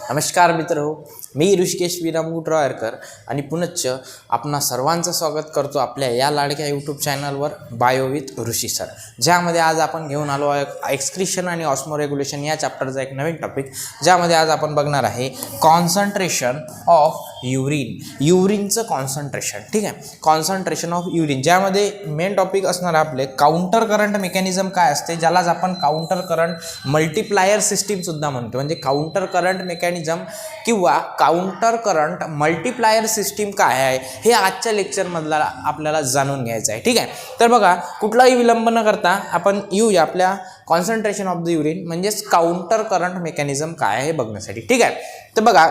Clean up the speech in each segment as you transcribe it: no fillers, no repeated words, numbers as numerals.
नमस्कार मित्र मी ऋषिकेश विराम गुटरायकर आणि पुनश्च आपणा सर्वांचं स्वागत करतो आपल्या या लाडक्या यूट्यूब चॅनलवर बायो विथ ऋषी सर, ज्यामध्ये आज आपण घेऊन आलो आहे एक्सक्रीशन आणि ऑस्मो रेग्युलेशन या चॅप्टरचा एक नवीन टॉपिक, ज्यामध्ये आज आपण बघणार आहे कॉन्सन्ट्रेशन ऑफ युरिनचं कॉन्सन्ट्रेशन. ठीक आहे, कॉन्सन्ट्रेशन ऑफ युरिन, ज्यामध्ये मेन टॉपिक असणार आपले काउंटर करंट मेकॅनिझम काय असते, ज्यालाच आपण काउंटर करंट मल्टिप्लायर सिस्टीम सुद्धा म्हणतो. म्हणजे काउंटर करंट मेकॅनिझम किंवा काउंटर करंट मल्टिप्लायर सिस्टीम काय आहे हे आजच्या लेक्चरमधला आपल्याला जाणून घ्यायचं आहे. ठीक आहे, तर बघा कुठलाही विलंब न करता आपण येऊया आपल्या कॉन्सन्ट्रेशन ऑफ द युरिन म्हणजेच काउंटर करंट मेकॅनिझम काय आहे हे बघण्यासाठी. ठीक आहे, तर बघा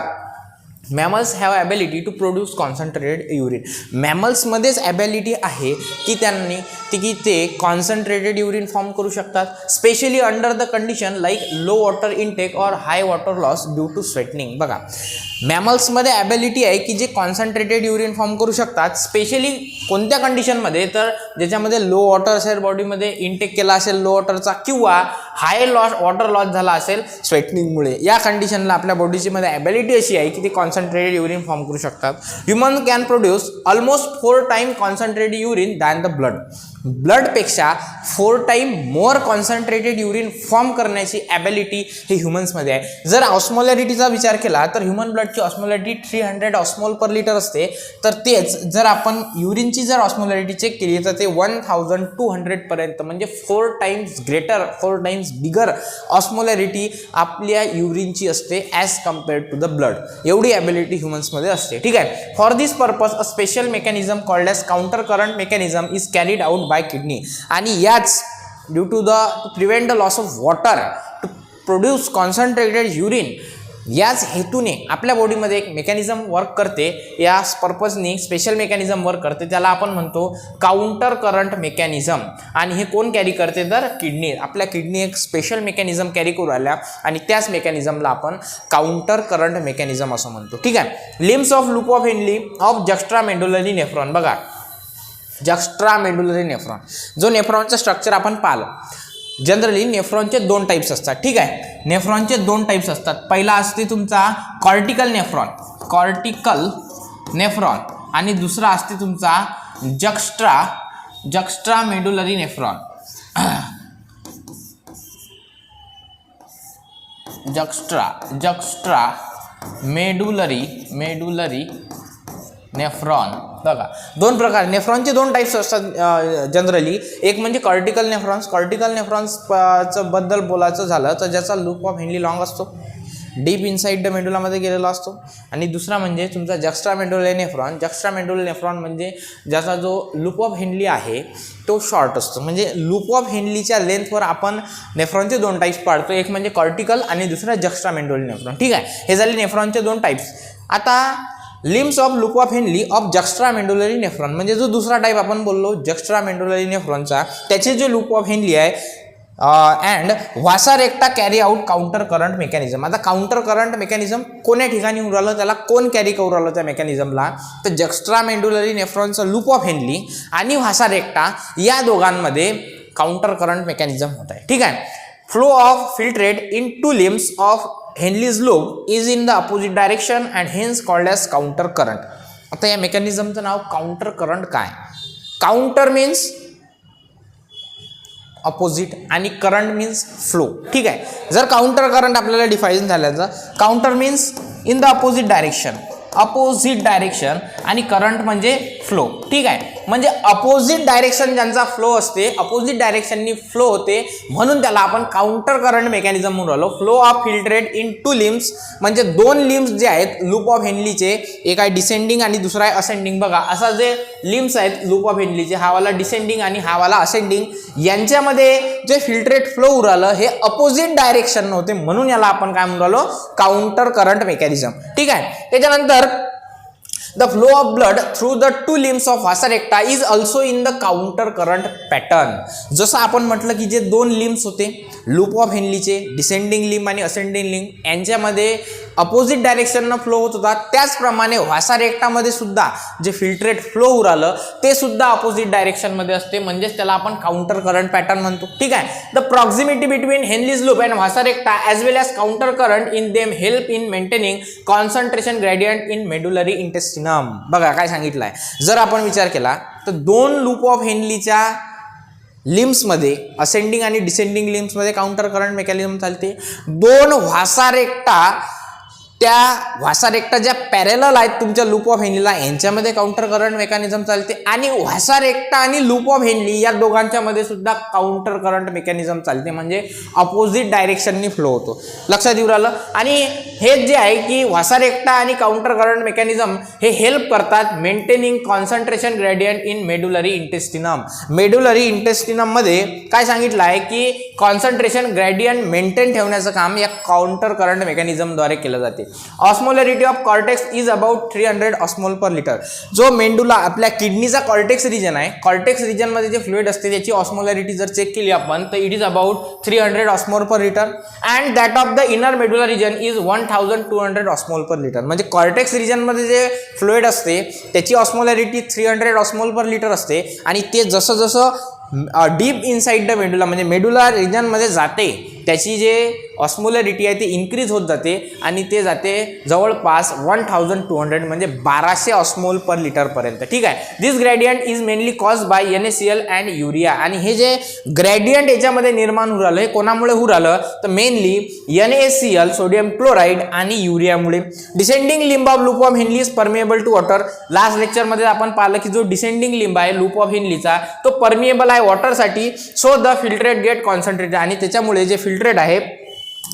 mammals have ability to produce concentrated urine. मॅमल्समध्येच ॲबिलिटी आहे की ते कॉन्सन्ट्रेटेड युरिन फॉर्म करू शकतात, specially under the condition like low water intake और high water loss due to sweating. बघा मॅमल्समध्ये ॲबिलिटी आहे की जे कॉन्सन्ट्रेटेड युरिन फॉर्म करू शकतात, स्पेशली कोणत्या कंडिशनमध्ये, तर ज्याच्यामध्ये लो वॉटर असेल, बॉडीमध्ये इनटेक केला असेल लो वॉटरचा, किंवा हाय वॉटर लॉस झाला असेल स्वेटनिंगमुळे. या कंडिशनला आपल्या बॉडीची मध्ये ॲबिलिटी अशी आहे की ते कॉन्सन्ट्रेटेड युरिन फॉर्म करू शकतात. Human can produce almost 4 time concentrated urine than the ब्लडपेक्षा 4 time more concentrated urine form करण्याची ॲबिलिटी ही ह्युमन्समध्ये आहे. जर ऑस्मोलॅरिटीचा विचार केला तर ह्युमन ब्लडची ऑस्मोलॅरिटी 300 ऑस्मोल पर लिटर असते, तर तेच जर आपण युरिनची जर ऑस्मोलॅरिटी चेक केली तर ते 1200 पर्यंत, म्हणजे 4 times greater, 4 times bigger osmolarity आपल्या युरिनची असते as compared to the blood. एवढी ॲबिलिटी ह्युमन्समध्ये असते. ठीक आहे, for this purpose a special mechanism called as counter current mechanism is carried out by kidney. आणि याच due to prevent the loss of water to produce concentrated urine, याच हेतूने आपल्या बॉडीमध्ये एक मेकॅनिझम वर्क करते, या पर्पजनी स्पेशल मेकॅनिझम वर्क करते, त्याला आपण म्हणतो काउंटर करंट मेकॅनिझम. आणि हे कोण कॅरी करते, तर किडनी. आपल्या किडनी एक स्पेशल मेकॅनिझम कॅरी करू आल्या आणि त्याच मेकॅनिझमला आपण काउंटर करंट मेकॅनिझम असं म्हणतो. ठीक आहे, limbs of loop of Henley of juxta medullary nephron. बघा जक्स्ट्रा मेडुलरी नेफ्रॉन, जो नेफ्रॉनचं स्ट्रक्चर आपण पाहिलं, जनरली नेफ्रॉनचे 2 टाइप्स असतात. ठीक आहे, नेफ्रॉनचे 2 टाइप्स असतात. पहिला असते तुमचा कॉर्टिकल नेफ्रॉन आणि दुसरा असते तुमचा juxta medullary nephron. Juxta medullary nephron. बघा 2 प्रकार, नेफ्रॉनचे 2 टाइप्स असतात जनरली. एक म्हणजे कॉर्टिकल नेफ्रॉन्सचं बद्दल बोलायचं झालं तर ज्याचा लूप ऑफ हेनली लॉंग असतो, डीप इनसाइड द मेडुलामध्ये गेलेला असतो. आणि दुसरा म्हणजे तुमचा जक्स्ट्रा मेडुलरी नेफ्रॉन म्हणजे ज्याचा जो लूप ऑफ हेनली आहे तो शॉर्ट असतो. म्हणजे लूप ऑफ हेनलीच्या लेंथवर आपण नेफ्रॉनचे 2 टाइप्स पाडतो, एक म्हणजे कॉर्टिकल आणि दुसरा जक्स्ट्रा मेडुलरी नेफ्रॉन. ठीक आहे, हे झाले नेफ्रॉनचे 2 टाइप्स. आता limbs of loop of Henley of juxta medullary nephron, म्हणजे जो दुसरा टाइप आपण बोललो जक्स्ट्रा मेडुलरी नेफ्रॉनचा, त्याचे जे लूप ऑफ हेनली आहे and vasa recta carry out counter current mechanism. आता काउंटर करंट मेकॅनिझम कोण्या ठिकाणी उरालं, त्याला कोण कॅरी करू राहिलं त्या मेकॅनिझमला, तर जक्स्ट्रा मेडुलरी नेफ्रॉनचं लूप ऑफ हेनली आणि व्हासा रेक्टा या दोघांमध्ये काउंटर करंट मेकॅनिझम होत आहे. ठीक आहे, flow of filtrate in 2 limbs of Henle's loop is in the opposite direction and hence called as counter current. आता या मेकॅनिझमचं नाव काउंटर करंट काय. काउंटर मीन्स अपोजिट आणि करंट मीन्स फ्लो. ठीक आहे, जर काउंटर करंट आपल्याला डिफाईन झाल्याचं, counter means in the opposite direction आणि करंट म्हणजे फ्लो. ठीक आहे, म्हणजे अपोजिट डायरेक्शन ज्यांचा फ्लो असते, अपोजिट डायरेक्शननी फ्लो होते, म्हणून त्याला आपण काउंटर करंट मेकॅनिझम म्हणून राहिलो. Flow of filtrate in 2 limbs, म्हणजे 2 लिम्स जे आहेत लूप ऑफ हेनलीचे, एक आहे डिसेंडिंग आणि दुसरा आहे असेंडिंग. बघा असा जे लिम्स आहेत लूप ऑफ हेनलीचे, हा वाला डिसेंडिंग आणि हा वाला असेंडिंग, यांच्यामध्ये जे फिल्ट्रेट फ्लो उरालं हे अपोजिट डायरेक्शन नव्हते, म्हणून याला आपण काय म्हणून राहिलो, काउंटर करंट मेकॅनिझम. ठीक आहे, त्याच्यानंतर the flow of blood through the 2 limbs of vasa recta is also in the counter current pattern. जसं आपण म्हटलं की जे 2 लिम्स होते लूप ऑफ हेनलीचे, डिसेंडिंग लिम्ब आणि असेंडिंग लिम्ब, यांच्यामध्ये अपोजिट डायरेक्शननं फ्लो होत होता, त्याचप्रमाणे व्हासा रेक्टामध्ये सुद्धा जे फिल्ट्रेट फ्लो होऊ राहिलं ते सुद्धा अपोजिट डायरेक्शनमध्ये असते, म्हणजेच त्याला आपण काउंटर करंट पॅटर्न म्हणतो. ठीक आहे. The proximity between Henle's loop and vasa recta as well as counter current in them help in maintaining concentration gradient in medullary interstitium. बघा काय सांगितलं आहे, जर आपण विचार केला तर दोन लूप ऑफ हेनलीच्या लिम्समध्ये असेंडिंग आणि डिसेंडिंग लिम्समध्ये काउंटर करंट मेकॅनिझम चालते. दोन व्हासा रेक्टा, त्या व्हासा रेक्टा ज्या पॅरेलल आहेत तुमच्या लूप ऑफ हेनलीला, यांच्यामध्ये काउंटर करंट मेकॅनिझम चालते आणि व्हासा रेक्टा आणि लूप ऑफ हेनली या दोघांच्या मध्ये सुद्धा काउंटर करंट मेकॅनिझम चालते, म्हणजे अपोजिट डायरेक्शननी फ्लो होतो. लक्षात येऊ राहिलं. आणि हे जे आहे की व्हासा रेक्टा आणि काउंटर करंट मेकॅनिझम हे हेल्प करतात maintaining concentration gradient in medullary interstitium. Medullary interstitium मध्ये काय सांगितलं आहे की कॉन्सन्ट्रेशन ग्रेडियंट मेंटेन ठेवण्याचं काम या काउंटर करंट मेकॅनिझमद्वारे केलं जाते. Osmolarity of cortex is about 300 osmole per litre. जो मेंदूला आपल्या किडनीचा कॉर्टेक्स रिजन आहे, कॉर्टेक्स रिजन मध्ये जे फ्लुइड असते त्याची ऑस्मोलॅरिटी जर चेक केली आपण तर it is about 300 osmole per litre and that of the inner medullary region is 1200 osmole per litre. म्हणजे कॉर्टेक्स रिजन मध्ये जे फ्लुइड असते त्याची ऑस्मोलॅरिटी 300 ऑस्मोल पर लिटर असते आणि ते जसं जसं डीप इनसाइड द मेडुला म्हणजे मेडुलर रिजनमध्ये जाते त्याची जे ऑस्मोलॅरिटी आहे ती इन्क्रीज होत जाते आणि ते जाते जवळपास 1200 म्हणजे 1200 ऑस्मोल पर लिटर पर्यंत. ठीक आहे. This gradient is mainly cause by NaCl and urea. आणि हे जे ग्रेडियंट याच्यामध्ये निर्माण होऊ राहिलं हे कोणामुळे होऊ राहिलं तर मेनली NaCl सोडियम क्लोराईड आणि युरियामुळे. Descending limb of loop of Henle is permeable to water. Last लेक्चरमध्ये आपण पाहिलं की जो डिसेंडिंग लिंब आहे लूप ऑफ हेनलीचा तो परमिएबल आहे वॉटरसाठी. So the filtrate get concentrated आणि त्याच्यामुळे जे फिल्ट्रेट आहे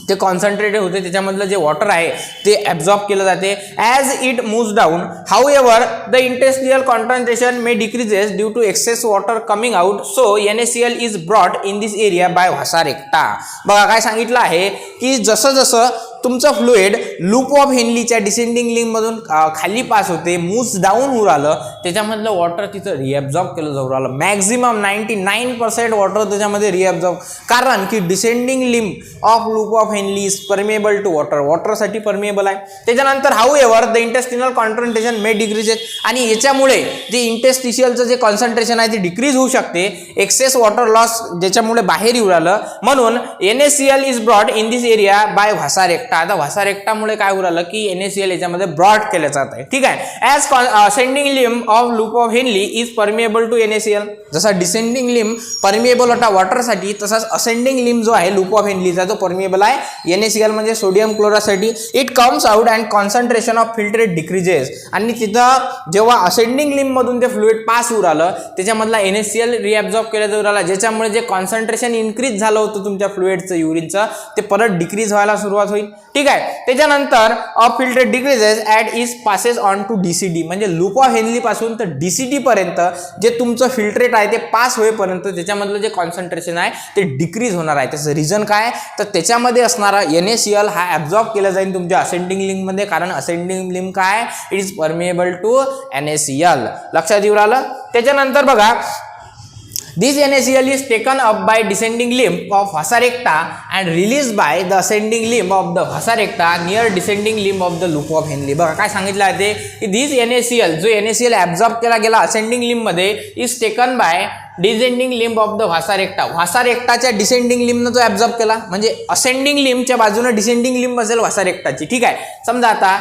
ते कॉन्सन्ट्रेटेड होते, त्याच्यामधलं जे वॉटर आहे ते ॲब्झॉर्ब केलं जाते as it moves down. However the interstitial concentration may decreases due to excess water coming out. So NaCl is brought in this area by vasa recta. बघा काय सांगितलं आहे की जसं जसं तुमचं फ्लुइड लूप ऑफ हेनलीच्या डिसेंडिंग लिंबमधून खाली पास होते, मूव्स डाऊन होऊ राहिलं, त्याच्यामधलं वॉटर तिथं रिॲब्झॉर्ब केलं जाऊ राहिलं. मॅक्झिमम 99% वॉटर त्याच्यामध्ये रिॲब्झॉर्ब, कारण की descending limb of loop of Henle is permeable to water, वॉटरसाठी परमिएबल आहे. त्याच्यानंतर however the interstitial concentration may decreases आणि याच्यामुळे जे इंटेस्टिशियलचं जे कॉन्सन्ट्रेशन आहे ते डिक्रीज होऊ शकते. एक्सेस वॉटर लॉस ज्याच्यामुळे बाहेर येऊ राहिलं, म्हणून NaCl is brought in this area by vasa recta. आता व्हासा रेक्टामुळे काय होऊ राहिलं की NaCl याच्यामध्ये ब्रॉड केलं जात आहे. ठीक आहे. As ascending limb of loop of Henle is permeable to NaCl. जसा डिसेंडिंग लिंब परमिएबल होता वॉटरसाठी, तसाच असेंडिंग लिंब जो आहे लूप ऑफ हेनलीचा तो परमिएबल आहे NaCl म्हणजे सोडियम क्लोराईडसाठी. It comes out and concentration of filtrate decreases. आणि तिथं जेव्हा असेंडिंग लिंब मधून ते फ्लुइड पास होऊ राहिलं त्याच्यामधला NaCl रिॲब्झॉर्ब केला जाऊ राहिला, ज्याच्यामुळे जे कॉन्सन्ट्रेशन इन्क्रीज झालं होतं तुमच्या फ्लुइडचं युरिनचं ते परत डिक्रीज व्हायला सुरुवात होईल. ठीक आहे. त्याच्यानंतर of filtrate decreases at is passes on to DCD. म्हणजे लूप ऑफ हेनली पासून तर DCD पर्यंत जे तुमचं फिल्ट्रेट आहे ते पास होईपर्यंत त्याच्यामधलं जे कॉन्सन्ट्रेशन आहे ते डिक्रीज होणार आहे. त्याचं रिझन काय तर त्याच्यामध्ये असणारा NaCl हा ॲब्झॉर्ब केला जाईल तुमच्या असेंडिंग लिंबमध्ये, कारण असेंडिंग लिंब काय it is permeable to NaCl. लक्षात येऊ राहिलं. त्याच्यानंतर बघा this NaCl is taken up by descending limb of vasa recta and released by the ascending limb of the vasa recta near descending limb of the loop of Henle. बघा काय सांगितलं आहे ते की this NaCl जो NaCl absorb केला गेला ascending लिंब मध्ये is taken by descending limb of the vasa रेक्टा. व्हासा रेक्टाच्या descending लिंबनं तो ॲब्झॉर्ब केला, म्हणजे असेंडिंग लिंबच्या बाजूने डिसेंडिंग लिंब असेल व्हासा रेक्टाची. ठीक आहे. समजा आता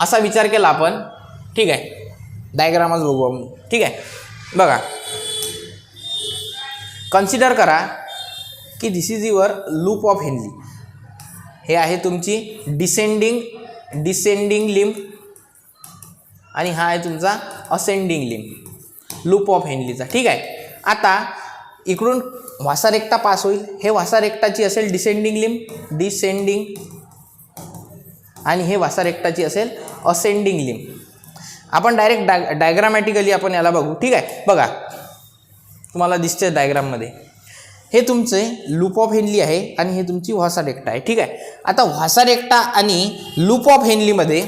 असा विचार केला आपण. ठीक आहे. डायग्रामच बघू आपण. ठीक आहे. बघा कन्सिडर करा की this is your loop of Henle. हे आहे तुमची डिसेंडिंग लिंब आणि हा आहे तुमचा असेंडिंग लिंब लूप ऑफ हेनलीचा. ठीक आहे. आता इकडून व्हासा रेक्टा पास होईल, हे व्हासा रेक्टाची असेल डिसेंडिंग लिंब आणि हे व्हासा रेक्टाची असेल असेंडिंग लिंब. आपण डायरेक्ट डायग्रामॅटिकली आपण याला बघू. ठीक आहे. बघा तुम्हाला दिसते डायग्राममध्ये हे तुमचे लूप ऑफ हेनली आहे आणि हे तुमची व्हासा रेक्टा आहे. ठीक आहे. आता व्हासा रेक्टा आणि लूप ऑफ हेनलीमध्ये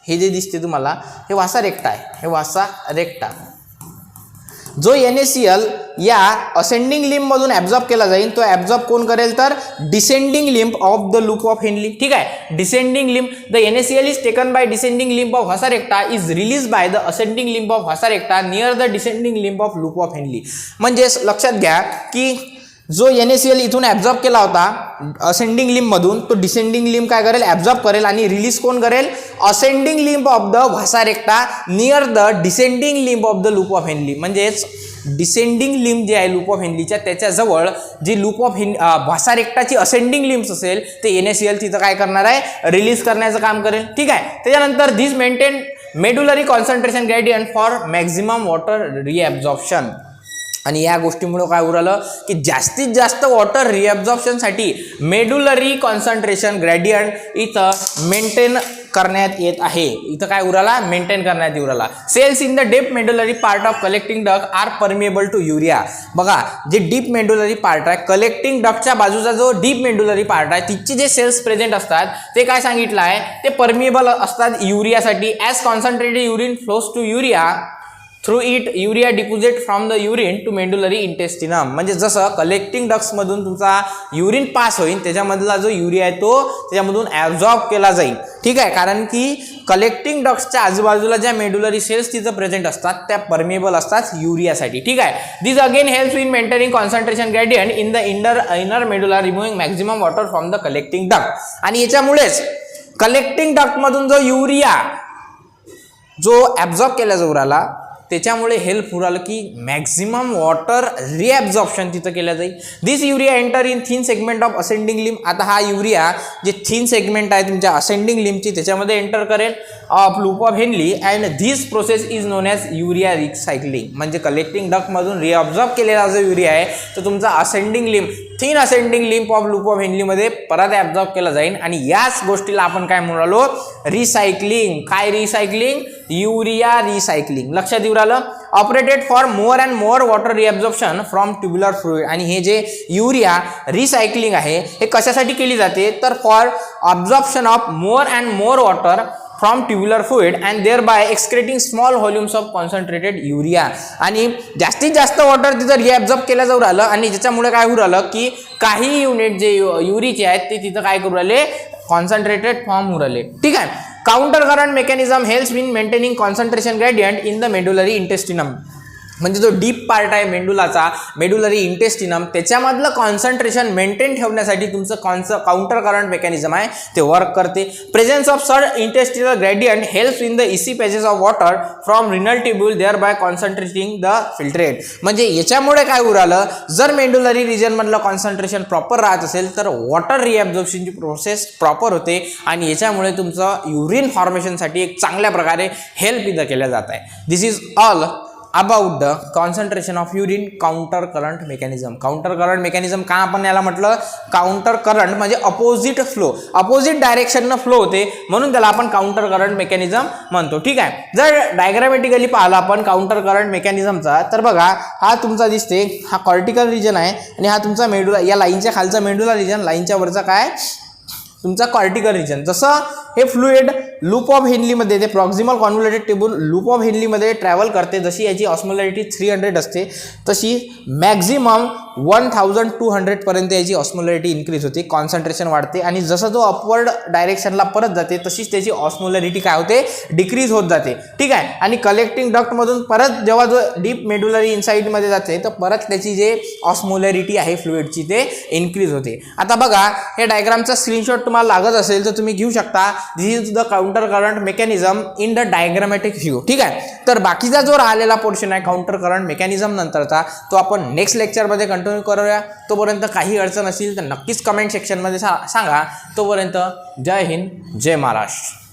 हे जे दिसते तुम्हाला हे व्हासा रेक्टा आहे, हे व्हासा रेक्टा. जो NaCl या असेंडिंग लिम्ब मधून ॲब्झॉर्ब केला जाईल तो ॲब्झॉर्ब कोण करेल तर descending limb of the loop of Henle. ठीक आहे, descending limb the NaCl is taken by descending limb of vasa recta is release by the ascending limb of vasa recta near the descending limb of loop of Henle. म्हणजे लक्षात घ्या की जो NaCl इथून absorb केला होता ascending limb मधून तो डिसेंडिंग लिम्ब काय करेल ॲब्झॉर्ब करेल आणि रिलीज कोण करेल ascending limb of the vasa recta near the descending limb of the loop of Henle. म्हणजेच डिसेंडिंग लिम्ब जे आहे लूप ऑफ हेनलीच्या त्याच्याजवळ जी लूप ऑफ व्हासा रेक्टाची असेंडिंग लिम्ब्स असेल ते NaCl तिथं काय करणार आहे रिलीज करण्याचं काम करेल. ठीक आहे, त्याच्यानंतर this maintain medullary concentration gradient for maximum water reabsorption. आणि या गोष्टीमुळे काय उरलं की जास्तीत जास्त वॉटर रिॲब्झॉर्प्शनसाठी मेडुलरी कॉन्सन्ट्रेशन ग्रेडियंट इथं मेंटेन करण्यात येत आहे. इथं काय उराला मेंटेन करण्यात उराला. Cells in the deep medullary part of collecting duct are permeable to urea. बघा जे डीप मेडुलरी पार्ट आहे कलेक्टिंग डक्टच्या बाजूचा जो डीप मेडुलरी पार्ट आहे तिचे जे सेल्स प्रेझेंट असतात ते काय सांगितलं आहे ते परमिएबल असतात युरियासाठी. As concentrated urine flows to urea through it urea deposit from the urine to medullary interstitium. म्हणजे जसं कलेक्टिंग डक्ट्समधून तुमचा युरिन पास होईल त्याच्यामधला जो युरिया आहे तो त्याच्यामधून ॲब्झॉर्ब केला जाईल. ठीक आहे, कारण की कलेक्टिंग डक्ट्सच्या आजूबाजूला ज्या मेडुलरी सेल्स तिथं प्रेझेंट असतात त्या परमिएबल असतात युरियासाठी. ठीक आहे, this again helps in maintaining concentration gradient in the inner medulla removing maximum water from the collecting duct. आणि याच्यामुळेच कलेक्टिंग डक्टमधून जो युरिया जो ॲब्झॉर्ब केला जाऊ राहिला त्याच्यामुळे हेल्प होऊ राहिलं की मॅक्झिमम वॉटर रिॲब्झॉर्प्शन तिथं केलं जाईल. This urea enter in thin segment of ascending limb. आता हा युरिया जे थिन सेगमेंट आहे तुमच्या असेंडिंग लिम्बची त्याच्यामध्ये एंटर करेल of loop of Henle and this process is known as urea recycling. म्हणजे कलेक्टिंग डक्टमधून रिअब्झॉर्ब केलेला जो युरिया आहे तो तुमचा ascending limb thin ascending limb of loop of हेनलीमध्ये परत ॲब्झॉर्ब केला जाईल आणि याच गोष्टीला आपण काय म्हणून राहिलो रिसायकलिंग. काय रिसायकलिंग युरिया रिसायकलिंग. लक्षात येऊ राहिलं. Operated for more and more water reabsorption from tubular fluid. आणि हे जे युरिया रिसायकलिंग आहे हे कशासाठी केली जाते तर for absorption of more and more water from tubular fluid and thereby excreting small volumes of concentrated urea. आणि जास्तीत जास्त वॉटर तिथं रिअब्झॉर्ब केलं जाऊ राहिलं आणि ज्याच्यामुळे काय होऊ राहिलं की काही युनिट जे युरियाचे आहेत ते तिथं काय करू राहिले कॉन्सन्ट्रेटेड फॉर्म होऊ राहिले. ठीक आहे, counter current mechanism helps in maintaining concentration gradient in the medullary interstitium. म्हणजे जो डीप पार्ट आहे मेंडुलाचा मेडुलरी इंटेस्टिनम त्याच्यामधलं कॉन्सन्ट्रेशन मेंटेन ठेवण्यासाठी तुमचं काउंटर करंट मेकॅनिझम आहे ते वर्क करते. Presence of such interstitial gradient helps in the easy passage of water from renal tubule thereby concentrating the filtrate. म्हणजे याच्यामुळे काय उरालं जर मेंडुलरी रिजनमधलं कॉन्सन्ट्रेशन प्रॉपर राहत असेल तर वॉटर रिअब्झॉर्प्शनची प्रोसेस प्रॉपर होते आणि याच्यामुळे तुमचं युरिन फॉर्मेशनसाठी एक चांगल्या प्रकारे हेल्प इथं केल्या जात आहे. This is all about the concentration of urine counter current mechanism. Counter current mechanism का आपण याला म्हटलं काउंटर करंट म्हणजे अपोजिट फ्लो अपोजिट डायरेक्शननं फ्लो होते म्हणून त्याला आपण काउंटर करंट मेकॅनिझम म्हणतो. ठीक आहे, जर डायग्रामॅटिकली पाहिलं आपण काउंटर करंट मेकॅनिझमचा तर बघा हा तुमचा दिसते हा कॉर्टिकल रिजन आहे आणि हा तुमचा मेडुला या लाईनच्या खालचा मेडुला रिजन लाईनच्या वरचा काय तुमचा कॉर्टिकल रिजन. जसं हे फ्लुइड लूप ऑफ हेनलीमध्ये ते proximal convoluted tubule loop of हेनलीमध्ये ट्रॅव्हल करते. जशी याची ऑस्मोलॅरिटी 300 असते तशी मॅक्झिमम 1200 पर्यंत याची ऑस्मोलॅरिटी इन्क्रीज होते कॉन्सन्ट्रेशन वाढते आणि जसं तो अपवर्ड डायरेक्शनला परत जाते तशीच त्याची ऑस्मोलॅरिटी काय होते डिक्रीज होत जाते. ठीक आहे, आणि कलेक्टिंग डक्टमधून परत जेव्हा जो डीप मेडुलरी इनसाइडमध्ये जाते तर परत त्याची जे ऑस्मोलॅरिटी आहे फ्लुइडची ते इन्क्रीज होते. आता बघा हे डायग्रामचा स्क्रीनशॉट तुम्हाला लागत असेल तर तुम्ही घेऊ शकता. This is the counter current mechanism in the diagrammatic view. ठीक आहे, तर बाकीचा जो राहिलेला पोर्शन आहे काउंटर करंट मेकॅनिझम नंतरचा तो आपण नेक्स्ट लेक्चरमध्ये कंटिन्यू करूया. तोपर्यंत काही अडचण असेल तर नक्कीच कमेंट सेक्शनमध्ये सांगा. तोपर्यंत जय हिंद जय महाराष्ट्र.